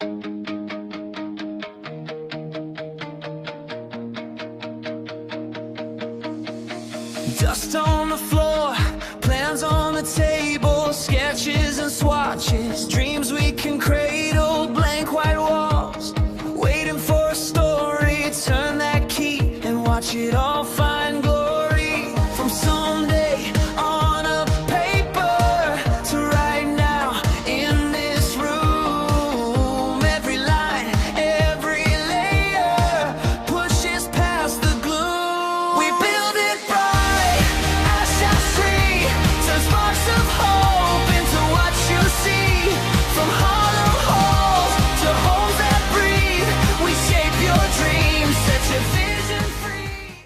Dust on the floor, plans on the table, sketches and swatches.